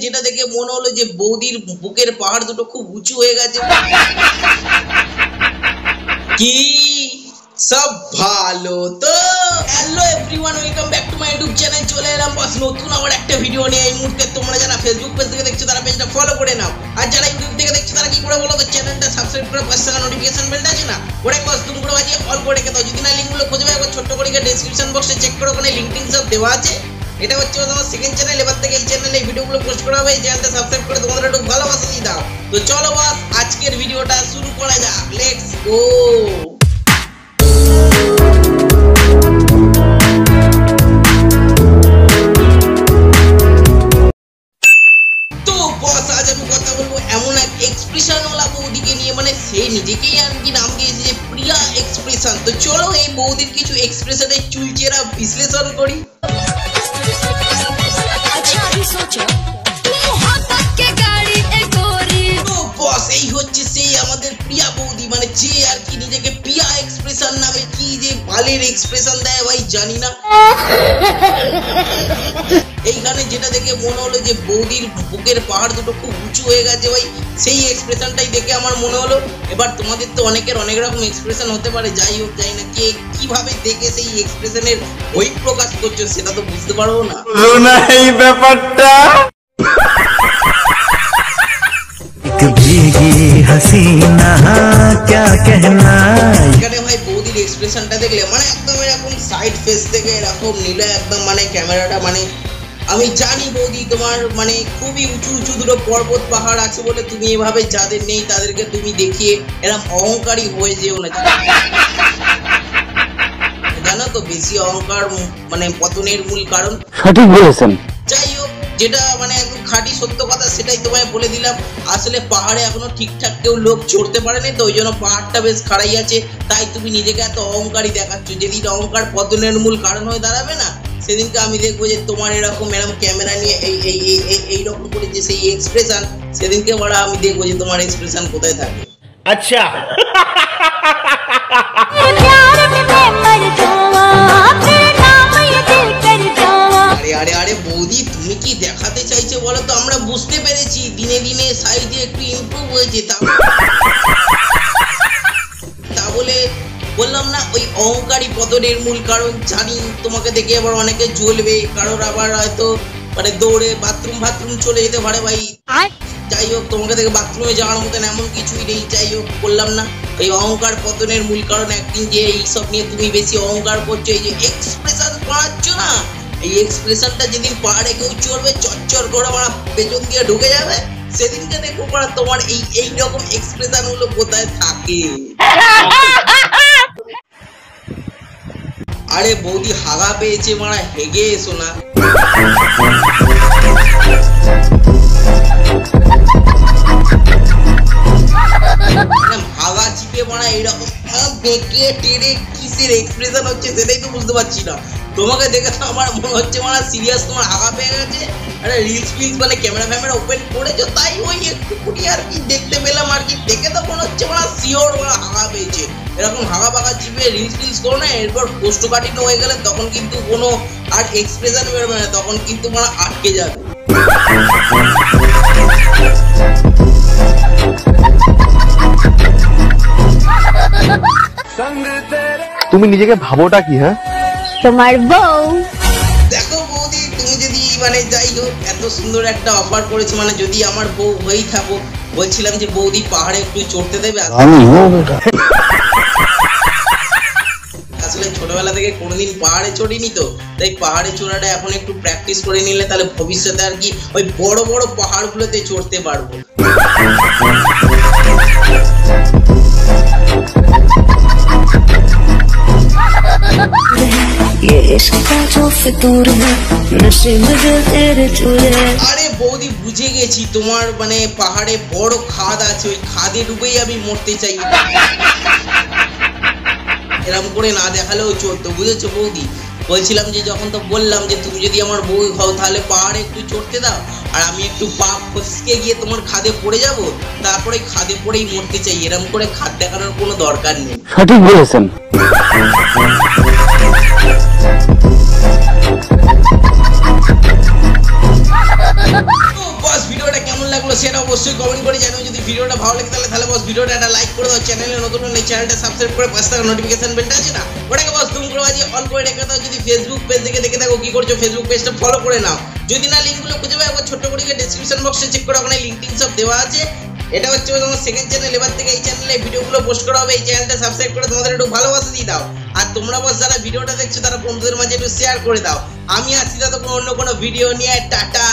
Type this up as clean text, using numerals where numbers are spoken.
যেটা দেখে মনে হলো যে বৌদির বুকের পাহাড় দুটো খুব উঁচু হয়ে গেছে। কি সব ভালো তো? Hello everyone, welcome back to my YouTube channel. চলে এলাম বাস নতুন আবার একটা ভিডিও নিয়ে। এই মুহূর্তে তোমরা যারা ফেসবুক পেজ থেকে দেখছো তারা পেজটা ফলো করে নাও, আর যারা ইউটিউব থেকে দেখছো তারা কি করে বলো তো, চ্যানেলটা সাবস্ক্রাইব করে পাশে থাকা নোটিফিকেশন বেলটা আছে না, ওটা কস তুমি করে বাজিয়ে অল করে রেখে দাও। যদি না লিঙ্কগুলো খুঁজে পাই একবার ছোট্ট করে ডেসক্রিপশন বক্সে চেক করো, ওখানে লিঙ্ক টিঙ্ক সব দেওয়া আছে। এটা হচ্ছে আমার সেকেন্ড চ্যানেল, এবার থেকে এই চ্যানেলে এই ভিডিওগুলো পোস্ট করা হবে। এই চ্যানেলটা সাবস্ক্রাইব করে তোমাদের একটু ভালোবাসা দিয়ে দাও। তো চলো বাস আজকের ভিডিওটা শুরু করা যাক, লেটস গো। এমন এক এক্সপ্রেশন ওলা বৌদিকে নিয়ে, মানে সে নিজেকেই আর কি নাম দিয়েছে যে প্রিয়া এক্সপ্রেশন। তো চলো এই বৌদির কিছু এক্সপ্রেশনের চুলচেরা বিশ্লেষণ করি। এই হচ্ছে সেই আমাদের প্রিয়া বৌদি, মানে যে আর কি নিজেকে প্রিয়া এক্সপ্রেশন নামে কি যে বালের এক্সপ্রেশন দেয় ভাই জানি না। এইখানে যেটা দেখে মনে হলো যে বৌদির বুকের পাহাড় দুটো খুব উঁচু হয়ে গেছে ভাই, সেই এক্সপ্রেশনটাই দেখে আমার মনে হলো। এবার তোমাদের তো অনেকের অনেক রকম এক্সপ্রেশন হতে পারে, যাই হোক যাই না, কে কিভাবে দেখে সেই এক্সপ্রেশনের বই প্রকাশ করছো সেটা তো বুঝতে পারবো না এই ব্যাপারটা। এখানে ভাই বৌদির এক্সপ্রেশনটা দেখলে মানে একদম এরকম সাইড ফেস থেকে এরকম নিলে একদম মানে ক্যামেরাটা, মানে আমি জানি বৌদি তোমার মানে খুবই উঁচু উঁচু দুটো পর্বত পাহাড় আছে বলে তুমি এভাবে যাদের নেই তাদেরকে তুমি দেখিয়ে এরকম অহংকারী হয়ে যেও না। জানো তো বেশি অহংকার মানে পতনের মূল কারণ। সঠিক বলেছেন। যাই হোক, যেটা মানে একদম খাঁটি সত্য কথা সেটাই তোমায় বলে দিলাম। আসলে পাহাড়ে এখনো ঠিকঠাক কেউ লোক চড়তে পারেনি, তো ওই জন্য পাহাড়টা বেশ খাড়াই আছে, তাই তুমি নিজেকে এত অহংকারী দেখাচ্ছ। যেদিন অহংকার পতনের মূল কারণ হয়ে দাঁড়াবে না, সেদিনকে আমি দেখবো যে তোমার এরকম ক্যামেরা নিয়ে এইরকম করে যে সেই এক্সপ্রেশন, সেদিনকে বড় আমি দেখবো যে তোমার এক্সপ্রেশন কোথায় থাকে। আচ্ছা আরে আরে বৌদি তুমি কি দেখাতে চাইছো বলো তো? আমরা বুঝতে পেরেছি দিনে দিনে সাইজে একটু ইমপ্রুভ হয়েছে, তা বলে বললাম না ওই অহংকারী পতনের মূল কারণ। জানি তোমাকে দেখে আবার অনেকে জ্বলবে, কারোর আবার হয়তো মানে দৌড়ে বাথরুম চলে যেতে পারে ভাই। যাই হোক, তোমাকে দেখে বাথরুমে যাওয়ার মতন এমন কিছুই নেই। যাই হোক, বললাম না এই অহংকার পতনের মূল কারণ একদিন যে এইসব নিয়ে তুমি বেশি অহংকার করছো, এই যে এক্সপ্রেশন পাচ্ছ না, এই এক্সপ্রেশনটা যেদিন পাহাড়ে কেউ চড়বে চচ্চর করে আমার পেছন দিয়ে ঢুকে যাবে, সেদিনকে দেখো তোমার এই রকম এক্সপ্রেশন গুলো কোথায় থাকে। আরে বৌদি হাগা পেয়েছে, মারা হেগে এসো না। হাগা চিপে মারা এইরকম বেঁকে টেনে কিসের এক্সপ্রেশন হচ্ছে সেটাই তো বুঝতে পারছি না। তোমাকে দেখে তো আমার মনে হচ্ছে মানে সিরিয়াস তোমার হাগা পেয়ে গেছে। আরে রিলস মানে ক্যামেরা ওপেন করেছো, তাই ওই একটুকুনি আর কি দেখতে পেলাম আর কি, দেখে তো মনে হচ্ছে মানে শিওর মানে হাগা পেয়েছে। এরকম হাগা পাগা চিপে রিলস করো না, এরপর কোষ্ঠকাঠিন্য হয়ে গেলে তখন কিন্তু কোনো আর এক্সপ্রেশন বেরোবে না, তখন কিন্তু মানে আটকে যাবে। তুমি নিজেকে ভাবোটা কি? হ্যাঁ, তোমার বউ। দেখো বৌদি, তুমি যদি মানে যাই হোক এত সুন্দর একটা অফার করেছো, মানে যদি আমার বউ হয়েই থাকো, বলছিলাম যে বৌদি পাহাড়ে একটু চড়তে দেবে। আসলে ছোটবেলা থেকে কোনোদিন পাহাড়ে চড়িনি, তো তাই পাহাড়ে চড়াটা এখন একটু প্র্যাকটিস করে নিলে তাহলে ভবিষ্যতে আর কি ওই বড় বড় পাহাড়গুলোতে চড়তে পারবো। আরে বৌদি বুঝে গেছি, তোমার মানে পাহাড়ে বড় খাদ আছে, ওই খাদে ডুবেই আমি মরতে চাই। এরকম করে না দেখালেও চলতো, বুঝেছো বৌদি? বলছিলাম যে যখন তো বললাম যে তুমি যদি আমার বউ হও তাহলে পাহাড়ে একটু চড়তে দাও, আর আমি একটু পা ফসকে গিয়ে তোমার খাদে পড়ে যাব, তারপরে খাদে পড়েই মরতে চাই। এরকম করে খাদ দেখানোর কোনো দরকার নেই। সঠিক বলেছেন। ভিডিওটা একটা লাইক করে দাও, চ্যানেলে নতুন হলে চ্যানেলটা সাবস্ক্রাইব করে পাশে থাকা নোটিফিকেশন বেলটা আছে না ওটাকে বস দুম করে বাজিয়ে অন করে রেখে দাও। যদি ফেসবুক পেজ থেকে দেখে থাকো কি করছো, ফেসবুক পেজটা ফলো করে নাও। যদি না লিঙ্কগুলো খুঁজে পাও একবার ছোট্ট করে ডেসক্রিপশন বক্সে চেক করো, ওখানে লিঙ্ক টিঙ্ক সব দেওয়া আছে। এটা হচ্ছে তোমার সেকেন্ড চ্যানেল, এবার থেকে এই চ্যানেলে ভিডিওগুলো পোস্ট করা হবে। এই চ্যানেলটা সাবস্ক্রাইব করে তোমাদের একটু ভালোবাসা দিয়ে দাও। আর তোমরা বস যারা ভিডিওটা দেখছো তারা বন্ধুদের মাঝে একটু শেয়ার করে দাও। আমি আসছি ততক্ষণ অন্য কোনো ভিডিও নিয়ে, টাটা।